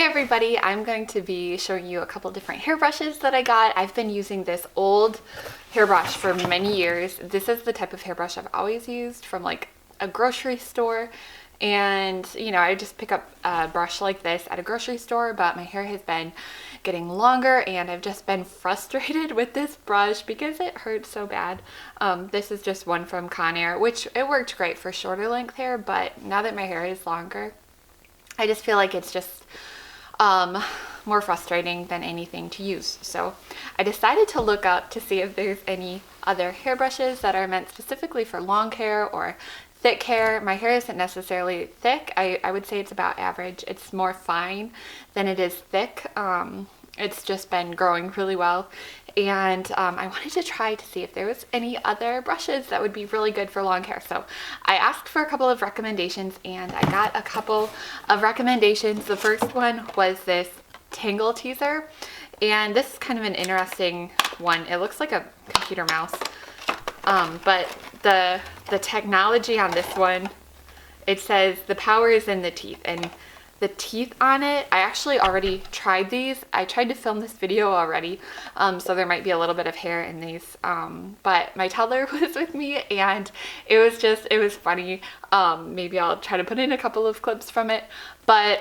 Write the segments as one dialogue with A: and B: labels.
A: Hey everybody, I'm going to be showing you a couple different hairbrushes that I got. I've been using this old hairbrush for many years. This is the type of hairbrush I've always used from like a grocery store. And you know, I just pick up a brush like this at a grocery store, but my hair has been getting longer and I've just been frustrated with this brush because it hurts so bad. This is just one from Conair, which it worked great for shorter length hair, but now that my hair is longer, I just feel like it's just more frustrating than anything to use. So I decided to look up to see if there's any other hairbrushes that are meant specifically for long hair or thick hair. My hair isn't necessarily thick. I would say it's about average. It's more fine than it is thick. It's just been growing really well. And I wanted to try to see if there was any other brushes that would be really good for long hair. So I asked for a couple of recommendations and I got a couple of recommendations. The first one was this Tangle Teezer. And this is kind of an interesting one. It looks like a computer mouse. But the technology on this one, it says the power is in the teeth, and the teeth on it, I actually already tried these. I tried to film this video already, so there might be a little bit of hair in these, but my toddler was with me and it was funny. Maybe I'll try to put in a couple of clips from it, but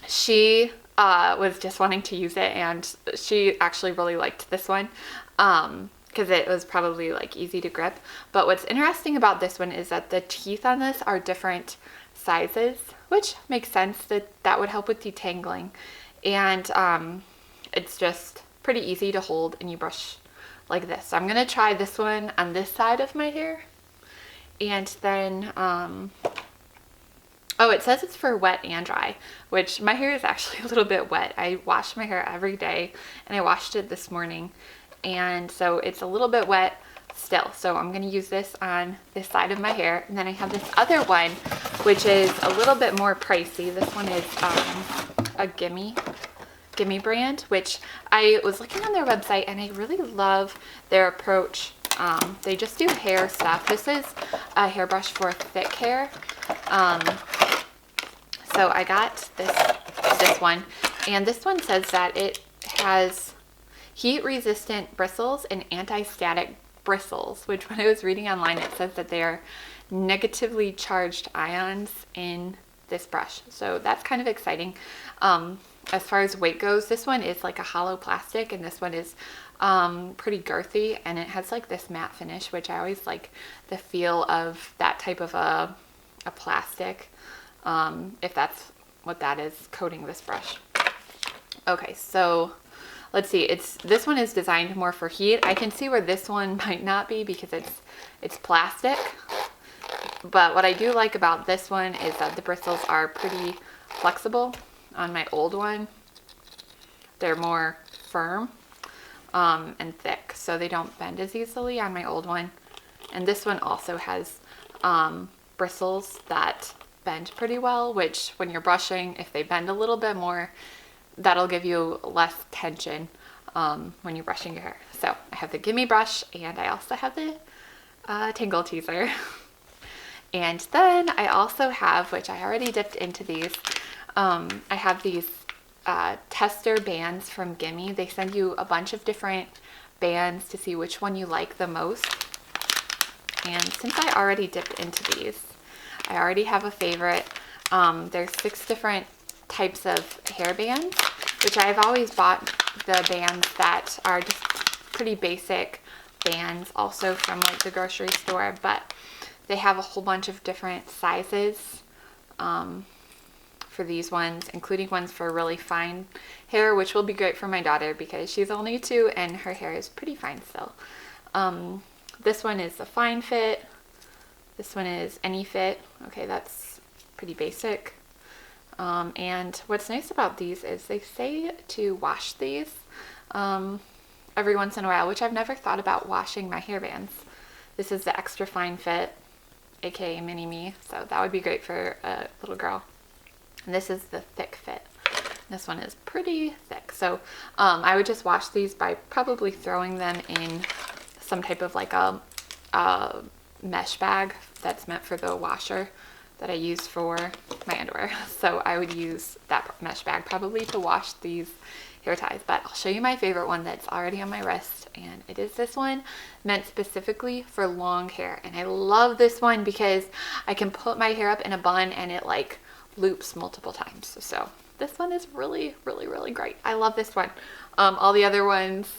A: she was just wanting to use it and she actually really liked this one. Because it was probably like easy to grip. But what's interesting about this one is that the teeth on this are different sizes, which makes sense that that would help with detangling. And it's just pretty easy to hold and you brush like this. So I'm gonna try this one on this side of my hair. And then, oh, it says it's for wet and dry, which my hair is actually a little bit wet. I wash my hair every day and I washed it this morning. And so it's a little bit wet still. So I'm going to use this on this side of my hair. And then I have this other one, which is a little bit more pricey. This one is a Gimme brand, which I was looking on their website and I really love their approach. They just do hair stuff. This is a hairbrush for thick hair. So I got this one, and this one says that it has heat-resistant bristles and anti-static bristles, which when I was reading online, it says that they are negatively charged ions in this brush. So that's kind of exciting. As far as weight goes, this one is like a hollow plastic, and this one is pretty girthy, and it has like this matte finish, which I always like the feel of that type of a plastic, if that's what that is coating this brush. Okay, so let's see, this one is designed more for heat. I can see where this one might not be because it's plastic. But what I do like about this one is that the bristles are pretty flexible. On my old one, they're more firm and thick, so they don't bend as easily on my old one. And this one also has bristles that bend pretty well, which when you're brushing, if they bend a little bit more, that'll give you less tension when you're brushing your hair. So I have the Gimme brush and I also have the Tangle Teezer. And then I also have, which I already dipped into these, I have these tester bands from Gimme. They send you a bunch of different bands to see which one you like the most. And since I already dipped into these, I already have a favorite. There's 6 different types of hair bands, which I've always bought the bands that are just pretty basic bands, also from like the grocery store, but they have a whole bunch of different sizes for these ones, including ones for really fine hair, which will be great for my daughter because she's only 2 and her hair is pretty fine still. This one is a fine fit. This one is any fit. Okay, that's pretty basic. And what's nice about these is they say to wash these every once in a while, which I've never thought about washing my hair bands. This is the extra fine fit, aka mini me, so that would be great for a little girl. And this is the thick fit. This one is pretty thick, so I would just wash these by probably throwing them in some type of like a mesh bag that's meant for the washer. that I use for my underwear. So I would use that mesh bag probably to wash these hair ties. But I'll show you my favorite one that's already on my wrist, and it is this one, meant specifically for long hair. And I love this one because I can put my hair up in a bun and it like loops multiple times. So this one is really, really, really great. I love this one. All the other ones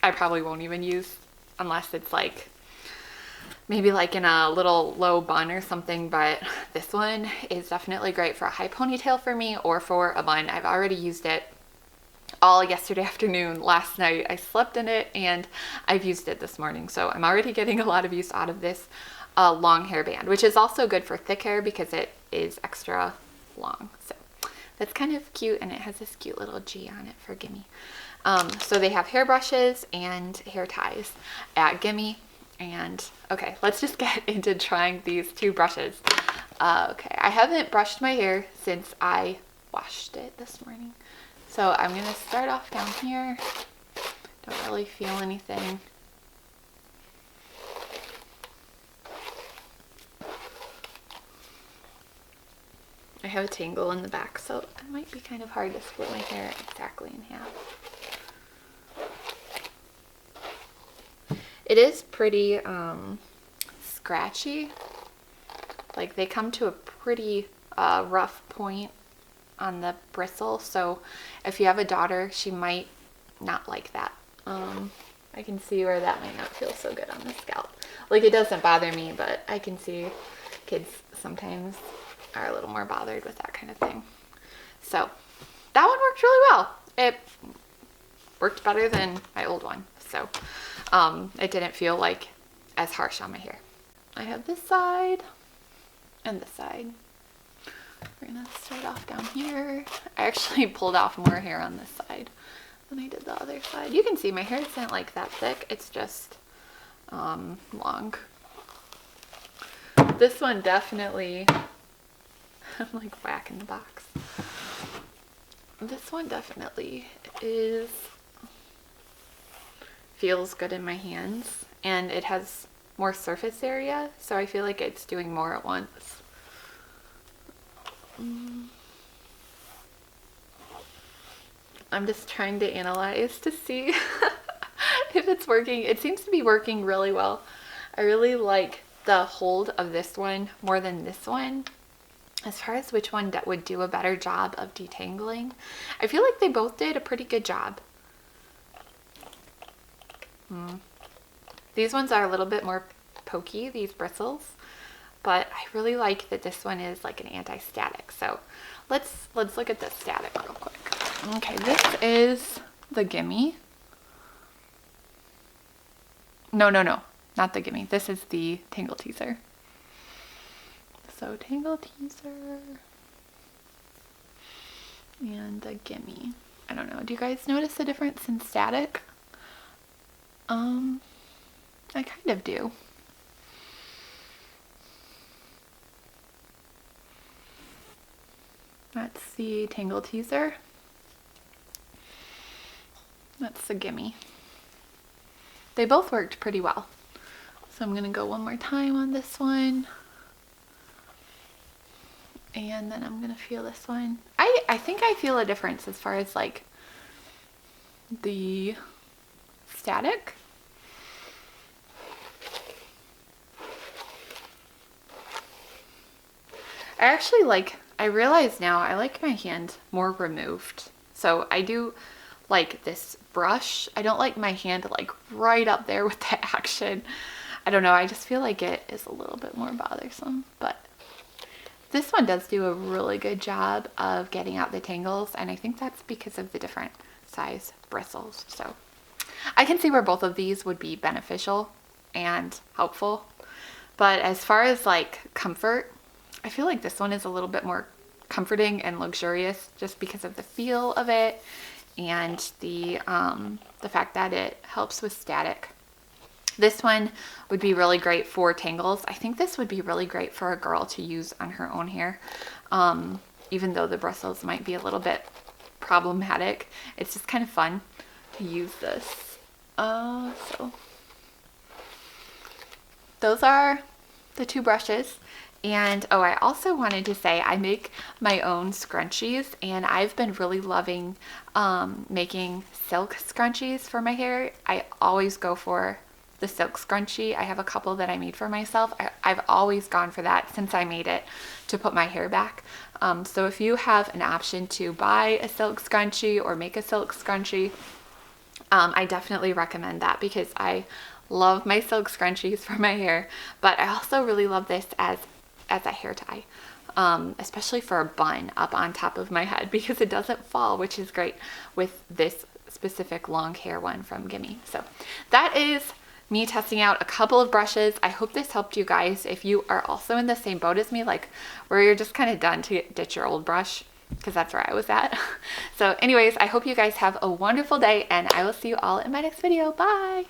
A: I probably won't even use unless it's like maybe like in a little low bun or something, but this one is definitely great for a high ponytail for me or for a bun. I've already used it all yesterday afternoon. Last night I slept in it, and I've used it this morning, so I'm already getting a lot of use out of this long hair band, which is also good for thick hair because it is extra long. So that's kind of cute, and it has this cute little G on it for Gimme. So they have hair brushes and hair ties at Gimme. And okay, let's just get into trying these two brushes. Okay, I haven't brushed my hair since I washed it this morning. So I'm gonna start off down here. Don't really feel anything. I have a tangle in the back, so it might be kind of hard to split my hair exactly in half. It is pretty scratchy. Like they come to a pretty rough point on the bristle, so if you have a daughter, she might not like that. I can see where that might not feel so good on the scalp. Like it doesn't bother me, but I can see kids sometimes are a little more bothered with that kind of thing. So that one worked really well. It worked better than my old one, so it didn't feel like as harsh on my hair. I have this side and this side. We're gonna start off down here. I actually pulled off more hair on this side than I did the other side. You can see my hair isn't like that thick, it's just long. This one definitely, I'm like whacking the box. This one definitely feels good in my hands, and it has more surface area, so I feel like it's doing more at once. I'm just trying to analyze to see if it's working. It seems to be working really well. I really like the hold of this one more than this one. As far as which one that would do a better job of detangling, I feel like they both did a pretty good job. These ones are a little bit more pokey, these bristles, but I really like that this one is like an anti-static. So let's look at the static real quick. Okay, this is the Gimme. No, not the Gimme. This is the Tangle Teezer. So Tangle Teezer and the Gimme. I don't know. Do you guys notice the difference in static? I kind of do. That's the Tangle Teezer. That's the Gimme. They both worked pretty well. So I'm gonna go one more time on this one. And then I'm gonna feel this one. I think I feel a difference as far as like the static. I realize now I like my hand more removed. So I do like this brush. I don't like my hand like right up there with the action. I don't know, I just feel like it is a little bit more bothersome, but this one does do a really good job of getting out the tangles, and I think that's because of the different size bristles. So I can see where both of these would be beneficial and helpful, but as far as like comfort, I feel like this one is a little bit more comforting and luxurious just because of the feel of it and the fact that it helps with static. This one would be really great for tangles. I think this would be really great for a girl to use on her own hair, even though the bristles might be a little bit problematic. It's just kind of fun to use this. So those are the two brushes, And oh, I also wanted to say I make my own scrunchies, and I've been really loving making silk scrunchies for my hair. I always go for the silk scrunchie. I have a couple that I made for myself. I've always gone for that since I made it to put my hair back. So if you have an option to buy a silk scrunchie or make a silk scrunchie, I definitely recommend that because I love my silk scrunchies for my hair, but I also really love this as a hair tie, especially for a bun up on top of my head because it doesn't fall, which is great with this specific long hair one from Gimme. So that is me testing out a couple of brushes. I hope this helped you guys if you are also in the same boat as me, like where you're just kind of done to ditch your old brush, because that's where I was at. So anyways, I hope you guys have a wonderful day, and I will see you all in my next video. Bye!